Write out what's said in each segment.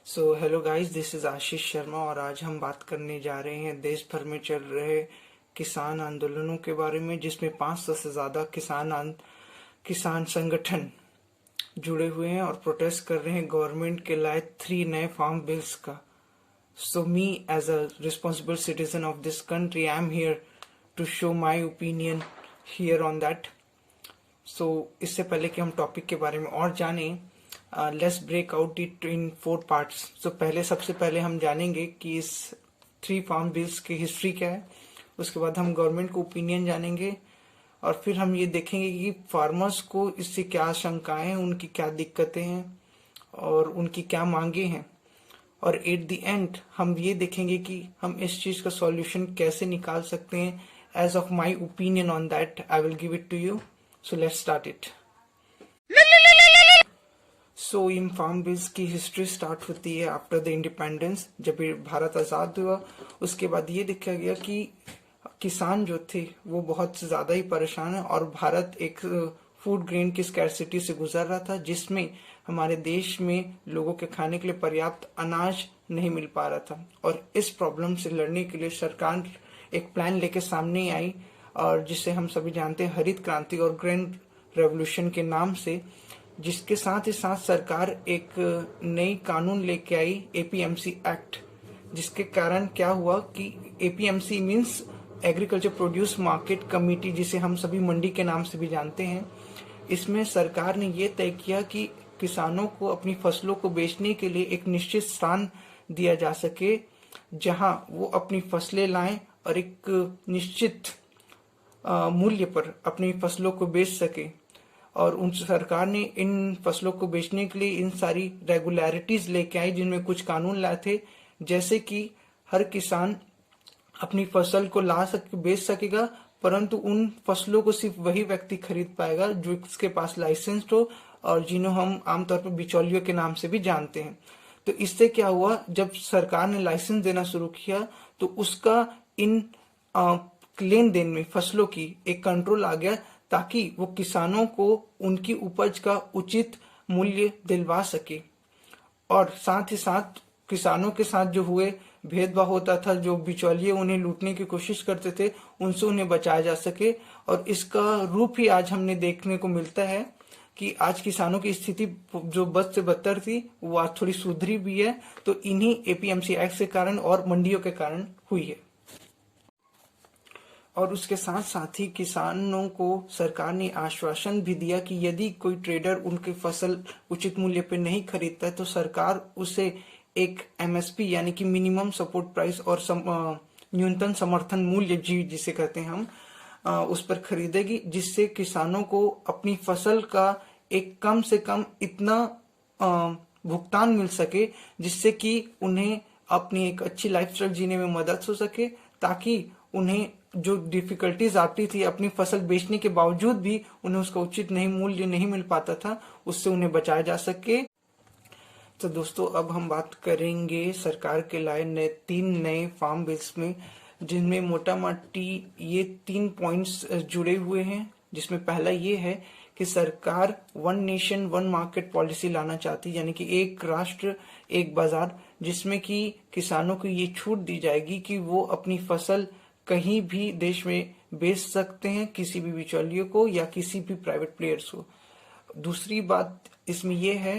So hello guys, this is Ashish Sharma और आज हम बात करने जा रहे हैं देश भर में चल रहे किसान आंदोलनों के बारे में, जिसमें 500 से ज़्यादा किसान संगठन जुड़े हुए हैं और प्रोटेस्ट कर रहे हैं गवर्नमेंट के लाए 3 नए फार्म बिल्स का। So me as a responsible citizen of this country, I am here to show my opinion here on that. So इससे पहले कि हम टॉपिक के बारे में और जानें, let's break out it in 4 parts. तो सबसे पहले हम जानेंगे कि इस 3 फार्म बिल्स की हिस्ट्री क्या है। उसके बाद हम गवर्नमेंट को ओपिनियन जानेंगे और फिर हम ये देखेंगे कि फार्मर्स को इससे क्या आशंकाएं हैं, उनकी क्या दिक्कतें हैं और उनकी क्या मांगे हैं। और एट द एंड हम ये देखेंगे कि हम इस चीज़ का सॉल्यूशन कैसे निकाल सकते हैं। As of my opinion on that I will give it to you. So let's start it. So in farm bills की हिस्ट्री स्टार्ट होती है आफ्टर द इंडिपेंडेंस। जब भारत आज़ाद हुआ उसके बाद ये देखा गया कि किसान जो थे वो बहुत ज़्यादा ही परेशान है और भारत एक फूड ग्रेन की स्कैरसिटी से गुजर रहा था, जिसमें हमारे देश में लोगों के खाने के लिए पर्याप्त अनाज नहीं मिल पा रहा था। और इस प्रॉब्लम से लड़ने के लिए सरकार एक प्लान लेके सामने आई, और जिसे हम सभी जानते हैं हरित क्रांति और ग्रीन रेवोल्यूशन के नाम से, जिसके साथ ही साथ सरकार एक नई कानून लेके आई, एपीएमसी एक्ट। जिसके कारण क्या हुआ कि APMC means agriculture produce market committee, जिसे हम सभी मंडी के नाम से भी जानते हैं। इसमें सरकार ने ये तय किया कि किसानों को अपनी फसलों को बेचने के लिए एक निश्चित स्थान दिया जा सके, जहां वो अपनी फसलें लाएं और एक निश्चित मूल्य पर अपनी फसलों को बेच सके। और उन सरकार ने इन फसलों को बेचने के लिए इन सारी रेगुलरिटीज लेके आई, जिनमें कुछ कानून लाए थे, जैसे कि हर किसान अपनी फसल को बेच सकेगा, परंतु उन फसलों को सिर्फ वही व्यक्ति खरीद पाएगा जो इसके पास लाइसेंस हो और जिन्हें हम आमतौर पर बिचौलियों के नाम से भी जानते हैं। तो इससे क्या हुआ, जब सरकार ने लाइसेंस देना शुरू किया तो उसका इन लेन देन में फसलों की एक कंट्रोल आ गया, ताकि वो किसानों को उनकी उपज का उचित मूल्य दिलवा सके। और साथ ही साथ किसानों के साथ जो हुए भेदभाव होता था, जो बिचौलिए उन्हें लूटने की कोशिश करते थे, उनसे उन्हें बचाया जा सके। और इसका रूप ही आज हमने देखने को मिलता है कि आज किसानों की स्थिति जो बद से बदतर थी वो आज थोड़ी सुधरी भी है। तो इन्हीं एपीएमसी एक्ट के कारण और मंडियों के कारण हुई है। और उसके साथ साथ ही किसानों को सरकार ने आश्वासन भी दिया कि यदि कोई ट्रेडर उनकी फसल उचित मूल्य पर नहीं खरीदता है तो सरकार उसे एक एमएसपी यानी कि मिनिमम सपोर्ट प्राइस और न्यूनतम समर्थन मूल्य जिसे कहते हैं हम, उस पर खरीदेगी, जिससे किसानों को अपनी फसल का एक कम से कम इतना भुगतान मिल सके, जिससे कि उन्हें अपनी एक अच्छी लाइफस्टाइल जीने में मदद हो सके, ताकि उन्हें जो डिफिकल्टीज आती थी अपनी फसल बेचने के बावजूद भी उन्हें उसका उचित मूल्य नहीं मिल पाता था, उससे उन्हें बचाया जा सके। तो दोस्तों, अब हम बात करेंगे सरकार के लाए 3 नए फार्म बिल्स में, जिनमें मोटा मोटी ये 3 पॉइंट्स जुड़े हुए हैं। जिसमें पहला ये है कि सरकार 1 नेशन 1 मार्केट पॉलिसी लाना चाहती है, यानी कि एक राष्ट्र एक बाजार, जिसमें कि किसानों को ये छूट दी जाएगी कि वो अपनी फसल कहीं भी देश में बेच सकते हैं, किसी भी बिचौलियों को या किसी भी प्राइवेट प्लेयर्स को। दूसरी बात इसमें यह है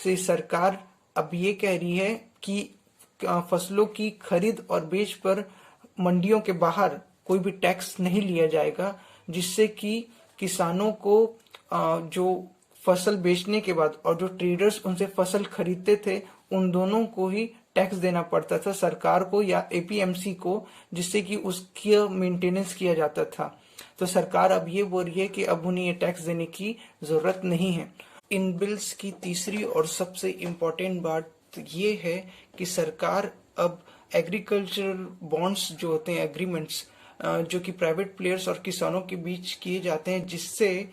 कि सरकार अब ये कह रही है कि फसलों की खरीद और बेच पर मंडियों के बाहर कोई भी टैक्स नहीं लिया जाएगा, जिससे कि किसानों को जो फसल बेचने के बाद और जो ट्रेडर्स उनसे फसल खरीदते थे, उन दोनों को ही टैक्स देना पड़ता था, सरकार को या एपीएमसी को, जिससे कि उसकी मेंटेनेंस किया जाता था। तो सरकार अब ये बोल रही है कि अब उन्हें ये टैक्स देने की जरूरत नहीं है। इन बिल्स की तीसरी और सबसे इम्पोर्टेंट बात ये है कि सरकार अब एग्रीकल्चर बॉन्ड्स जो होते हैं, एग्रीमेंट्स जो कि प्राइवेट प्लेयर्स और किसानों के बीच किए जाते हैं, जिससे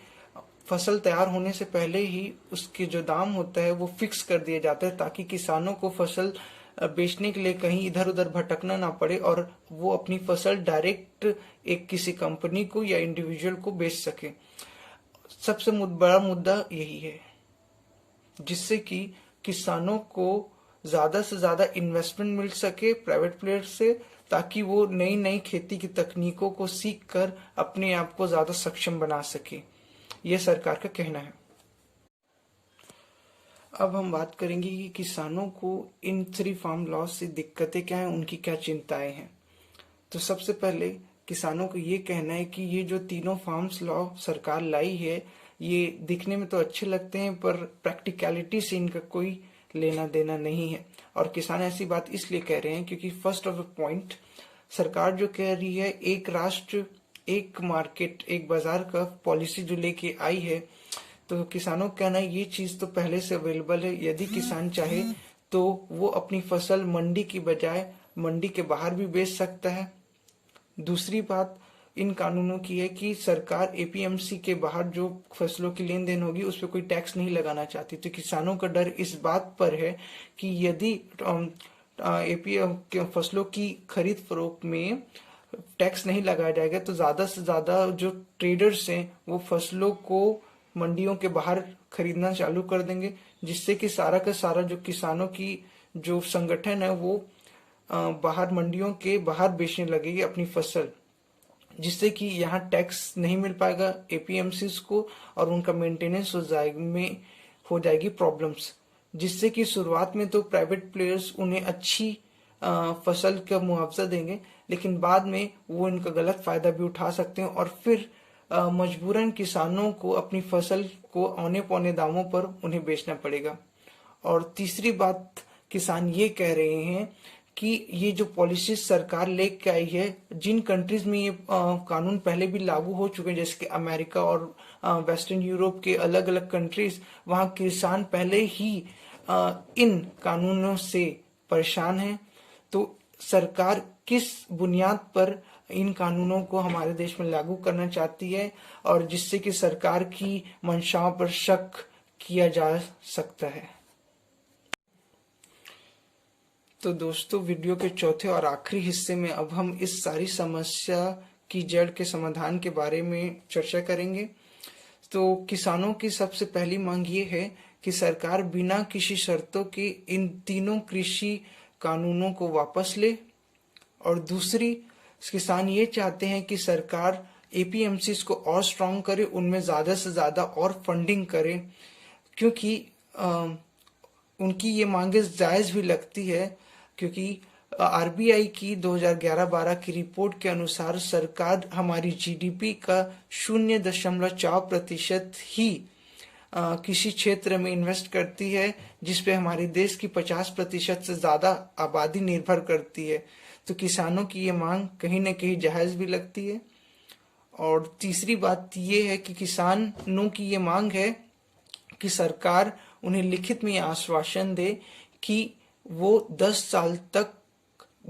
फसल तैयार होने से पहले ही उसके जो दाम होता है वो फिक्स कर दिया जाता है, ताकि किसानों को फसल बेचने के लिए कहीं इधर उधर भटकना ना पड़े और वो अपनी फसल डायरेक्ट एक किसी कंपनी को या इंडिविजुअल को बेच सके। सबसे बड़ा मुद्दा यही है, जिससे कि किसानों को ज्यादा से ज्यादा इन्वेस्टमेंट मिल सके प्राइवेट प्लेयर से, ताकि वो नई नई खेती की तकनीकों को सीख कर अपने आप को ज्यादा सक्षम बना सके। ये सरकार का कहना है। अब हम बात करेंगे कि किसानों को इन 3 फार्म लॉ से दिक्कतें क्या हैं, उनकी क्या चिंताएं हैं। तो सबसे पहले किसानों को ये कहना है कि ये जो तीनों फार्म्स लॉ सरकार लाई है, ये दिखने में तो अच्छे लगते हैं पर प्रैक्टिकलिटी से इनका कोई लेना देना नहीं है। और किसान ऐसी बात इसलिए कह रहे हैं क्योंकि फर्स्ट ऑफ पॉइंट, सरकार जो कह रही है एक राष्ट्र एक मार्केट एक बाजार का पॉलिसी जो लेके आई है, तो किसानों का कहना है ये चीज तो पहले से अवेलेबल है। यदि किसान चाहे तो वो अपनी फसल मंडी की बजाय मंडी के बाहर भी बेच सकता है। दूसरी बात इन कानूनों की है कि सरकार एपीएमसी के बाहर जो फसलों की लेन देन होगी उस पर कोई टैक्स नहीं लगाना चाहती। तो किसानों का डर इस बात पर है कि यदि एपीएम के फसलों की खरीद फरोख्त में टैक्स नहीं लगाया जाएगा तो ज्यादा से ज्यादा जो ट्रेडर्स हैं वो फसलों को मंडियों के बाहर खरीदना चालू कर देंगे, जिससे कि सारा का सारा जो किसानों की जो संगठन है वो बाहर मंडियों के बाहर बेचने लगेगी अपनी फसल, जिससे कि यहाँ टैक्स नहीं मिल पाएगा एपीएमसीज को और उनका मेंटेनेंस हो जाएगी प्रॉब्लम्स, जिससे कि शुरुआत में तो प्राइवेट प्लेयर्स उन्हें अच्छी फसल का मुआवजा देंगे, लेकिन बाद में वो इनका गलत फायदा भी उठा सकते हैं और फिर मजबूरन किसानों को अपनी फसल को औने पौने दामों पर उन्हें बेचना पड़ेगा। और तीसरी बात किसान ये कह रहे हैं कि ये जो पॉलिसी सरकार लेके आई है, जिन कंट्रीज में ये कानून पहले भी लागू हो चुके हैं जैसे कि अमेरिका और वेस्टर्न यूरोप के अलग अलग कंट्रीज, वहाँ किसान पहले ही इन कानूनों से परेशान हैं। तो सरकार किस बुनियाद पर इन कानूनों को हमारे देश में लागू करना चाहती है और जिससे कि सरकार की मंशाओं पर शक किया जा सकता है। तो दोस्तों, वीडियो के चौथे और आखिरी हिस्से में अब हम इस सारी समस्या की जड़ के समाधान के बारे में चर्चा करेंगे। तो किसानों की सबसे पहली मांग ये है कि सरकार बिना किसी शर्तों के इन तीनों कृषि कानूनों को वापस ले, और दूसरी, किसान ये चाहते हैं कि सरकार एपीएमसीज को और स्ट्रांग करे, उनमें ज्यादा से ज्यादा और फंडिंग करे, क्योंकि उनकी ये मांगे जायज भी लगती है, क्योंकि आरबीआई की 2011-12 की रिपोर्ट के अनुसार सरकार हमारी जीडीपी का 0.4% ही किसी क्षेत्र में इन्वेस्ट करती है, जिसपे हमारे देश की 50% से ज्यादा आबादी निर्भर करती है। तो किसानों की ये मांग कहीं न कहीं जायज भी लगती है। और तीसरी बात ये है कि किसानों की ये मांग है कि सरकार उन्हें लिखित में आश्वासन दे कि वो 10 साल तक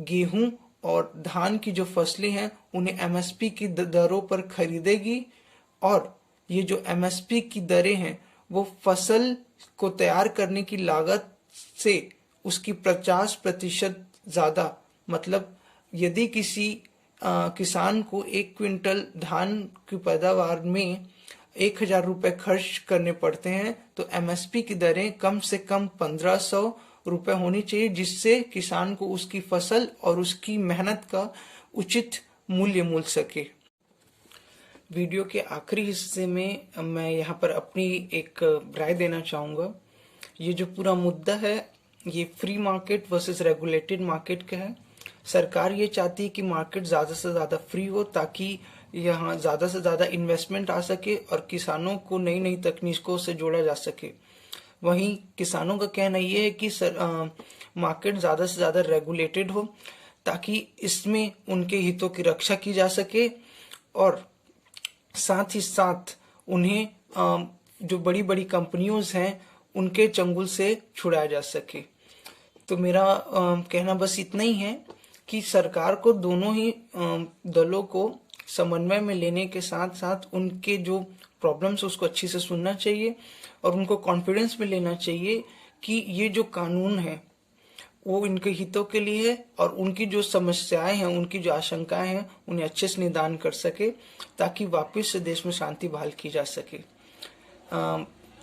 गेहूं और धान की जो फसलें हैं उन्हें एमएसपी की दरों पर खरीदेगी, और ये जो एमएसपी की दरें हैं वो फसल को तैयार करने की लागत से उसकी 50% ज्यादा, मतलब यदि किसी किसान को 1 क्विंटल धान की पैदावार में 1,000 रुपए खर्च करने पड़ते हैं, तो एमएसपी की दरें कम से कम 1,500 रुपए होनी चाहिए, जिससे किसान को उसकी फसल और उसकी मेहनत का उचित मूल्य मिल सके। वीडियो के आखिरी हिस्से में मैं यहाँ पर अपनी एक राय देना चाहूँगा। ये जो पूरा मुद्दा है ये free market versus regulated market का है। सरकार ये चाहती है कि मार्केट ज़्यादा से ज़्यादा फ्री हो, ताकि यहाँ ज़्यादा से ज़्यादा इन्वेस्टमेंट आ सके और किसानों को नई नई तकनीकों से जोड़ा जा सके। वहीं किसानों का कहना ये है कि मार्केट ज़्यादा से ज़्यादा रेगुलेटेड हो, ताकि इसमें उनके हितों की रक्षा की जा सके और साथ ही साथ उन्हें जो बड़ी बड़ी कंपनियों हैं उनके चंगुल से छुड़ाया जा सके। तो मेरा कहना बस इतना ही है कि सरकार को दोनों ही दलों को समन्वय में लेने के साथ साथ उनके जो प्रॉब्लम्स उसको अच्छे से सुनना चाहिए और उनको कॉन्फिडेंस में लेना चाहिए कि ये जो कानून है वो इनके हितों के लिए है और उनकी जो समस्याएं हैं, उनकी जो आशंकाएं हैं, उन्हें अच्छे से निदान कर सके, ताकि वापस से देश में शांति बहाल की जा सके।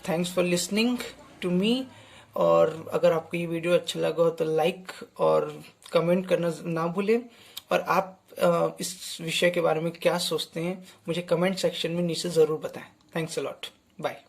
Thanks for listening to me. और अगर आपको ये वीडियो अच्छा लगा हो तो लाइक और कमेंट करना ना भूलें। और आप इस विषय के बारे में क्या सोचते हैं मुझे कमेंट सेक्शन में नीचे ज़रूर बताएं। Thanks a lot. बाय।